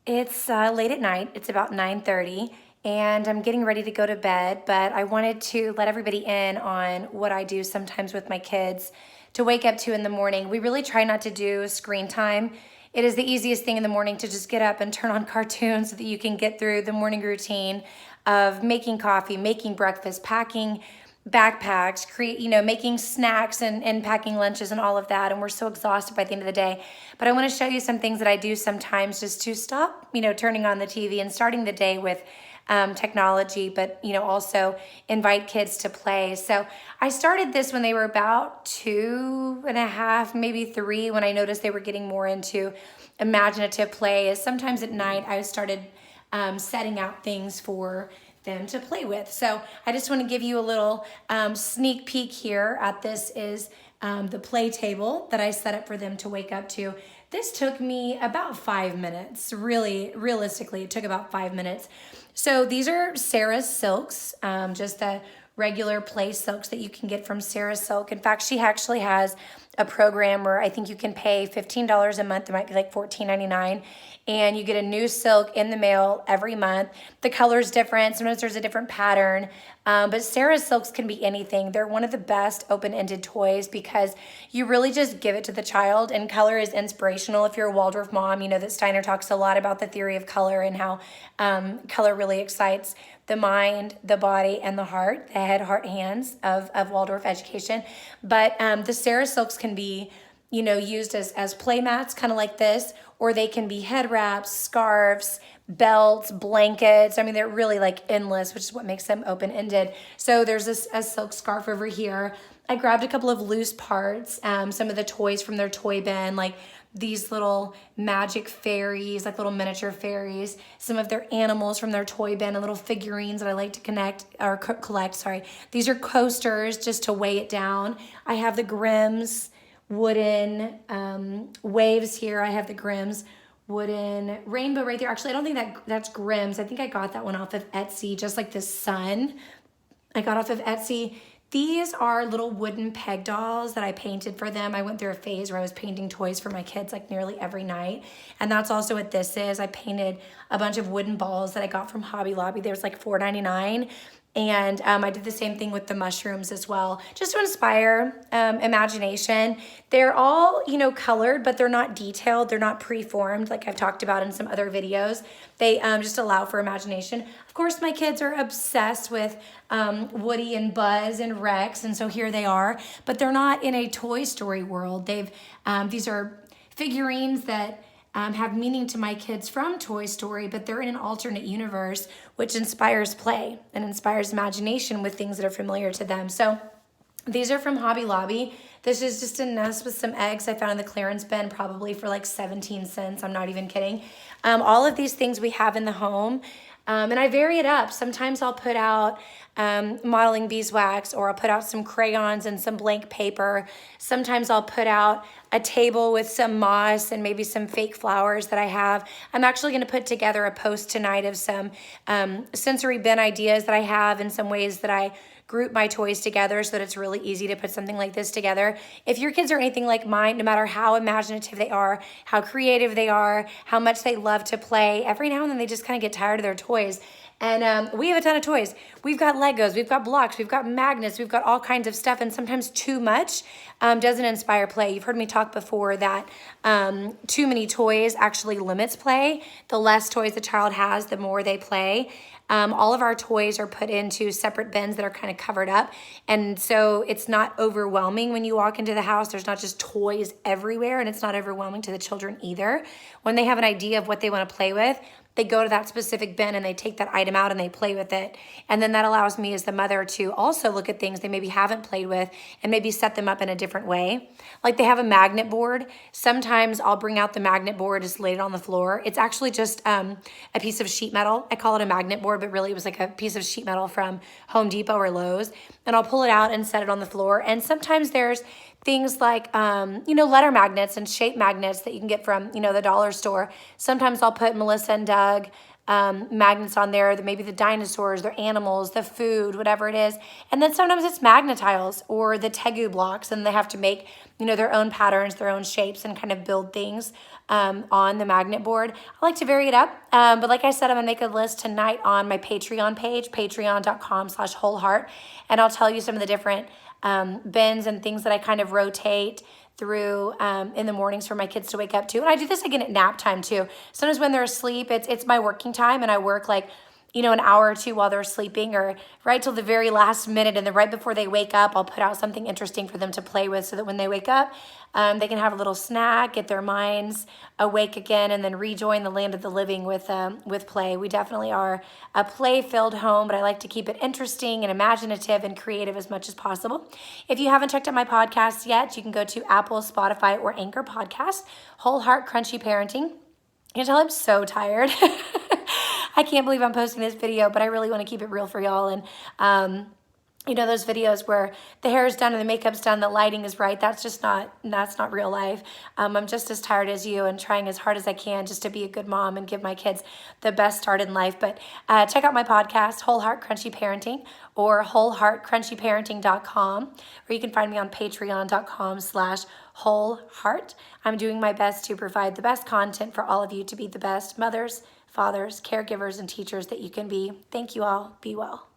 It's late at night. It's about 9:30, and I'm getting ready to go to bed, but I wanted to let everybody in on what I do sometimes with my kids to wake up to in the morning. We really try not to do screen time. It is the easiest thing in the morning to just get up and turn on cartoons so that you can get through the morning routine of making coffee, making breakfast, packing backpacks, making snacks and packing lunches and all of that. And we're so exhausted by the end of the day. But I want to show you some things that I do sometimes just to stop, turning on the TV and starting the day with technology, but, also invite kids to play. So I started this when they were about 2.5, maybe 3, when I noticed they were getting more into imaginative play. Is sometimes at night I started setting out things for them to play with. So I just want to give you a little sneak peek here at this is the play table that I set up for them to wake up to. This took me about 5 minutes. Really, realistically, it took about 5 minutes. So these are Sarah's silks, just the regular play silks that you can get from Sarah's Silk. In fact, she actually has a program where I think you can pay $15 a month. It might be like $14.99. And you get a new silk in the mail every month. The color's different. Sometimes there's a different pattern. But Sarah's Silks can be anything. They're one of the best open-ended toys because you really just give it to the child, and color is inspirational. If you're a Waldorf mom, you know that Steiner talks a lot about the theory of color and how color really excites the mind, the body, and the heart, the head, heart, hands of Waldorf education. But the Sarah Silks can be, used as play mats, kind of like this, or they can be head wraps, scarves, belts, blankets. I mean, they're really like endless, which is what makes them open-ended. So there's a silk scarf over here. I grabbed a couple of loose parts, some of the toys from their toy bin, like these little magic fairies, like little miniature fairies, some of their animals from their toy bin, and little figurines that I like to collect. These are coasters just to weigh it down. I have the Grimm's wooden waves here. I have the Grimm's wooden rainbow right there. Actually, I don't think that's Grimm's. I think I got that one off of Etsy, just like this sun. I got off of Etsy. These are little wooden peg dolls that I painted for them. I went through a phase where I was painting toys for my kids like nearly every night. And that's also what this is. I painted a bunch of wooden balls that I got from Hobby Lobby. There's like $4.99. And I did the same thing with the mushrooms as well, just to inspire imagination. They're all, colored, but they're not detailed. They're not preformed like I've talked about in some other videos. They just allow for imagination. Of course, my kids are obsessed with Woody and Buzz and Rex, and so here they are. But they're not in a Toy Story world. These are figurines that have meaning to my kids from Toy Story, but they're in an alternate universe, which inspires play and inspires imagination with things that are familiar to them. So these are from Hobby Lobby. This is just a nest with some eggs I found in the clearance bin, probably for like 17 cents. I'm not even kidding. All of these things we have in the home. And I vary it up. Sometimes I'll put out modeling beeswax, or I'll put out some crayons and some blank paper. Sometimes I'll put out a table with some moss and maybe some fake flowers that I have. I'm actually going to put together a post tonight of some sensory bin ideas that I have, and some ways that I group my toys together so that it's really easy to put something like this together. If your kids are anything like mine, no matter how imaginative they are, how creative they are, how much they love to play, every now and then they just kind of get tired of their toys. And we have a ton of toys. We've got Legos, we've got blocks, we've got magnets, we've got all kinds of stuff, and sometimes too much doesn't inspire play. You've heard me talk before that too many toys actually limits play. The less toys the child has, the more they play. All of our toys are put into separate bins that are kind of covered up. And so it's not overwhelming when you walk into the house. There's not just toys everywhere, and it's not overwhelming to the children either. When they have an idea of what they want to play with, they go to that specific bin and they take that item out and they play with it. And then that allows me as the mother to also look at things they maybe haven't played with and maybe set them up in a different way. Like they have a magnet board. Sometimes I'll bring out the magnet board, just lay it on the floor. It's actually just a piece of sheet metal. I call it a magnet board, but really it was like a piece of sheet metal from Home Depot or Lowe's. And I'll pull it out and set it on the floor. And sometimes there's things like, letter magnets and shape magnets that you can get from, the dollar store. Sometimes I'll put Melissa and Doug magnets on there, maybe the dinosaurs, their animals, the food, whatever it is. And then sometimes it's magnetiles or the Tegu blocks, and they have to make, their own patterns, their own shapes, and kind of build things on the magnet board. I like to vary it up. But like I said, I'm gonna make a list tonight on my Patreon page, patreon.com/wholeheart. And I'll tell you some of the different bins and things that I kind of rotate through in the mornings for my kids to wake up to. And I do this again at nap time too. Sometimes when they're asleep, it's my working time, and I work like, an hour or two while they're sleeping, or right till the very last minute, and then right before they wake up, I'll put out something interesting for them to play with, so that when they wake up, they can have a little snack, get their minds awake again, and then rejoin the land of the living with play. We definitely are a play-filled home, but I like to keep it interesting and imaginative and creative as much as possible. If you haven't checked out my podcast yet, you can go to Apple, Spotify, or Anchor Podcast, Whole Heart Crunchy Parenting. You can tell I'm so tired. I can't believe I'm posting this video, but I really want to keep it real for y'all. And, those videos where the hair is done and the makeup's done, the lighting is right, that's not real life. I'm just as tired as you, and trying as hard as I can just to be a good mom and give my kids the best start in life. But check out my podcast, Whole Heart Crunchy Parenting, or wholeheartcrunchyparenting.com, or you can find me on patreon.com/wholeheart. I'm doing my best to provide the best content for all of you to be the best mothers, fathers, caregivers, and teachers that you can be. Thank you all. Be well.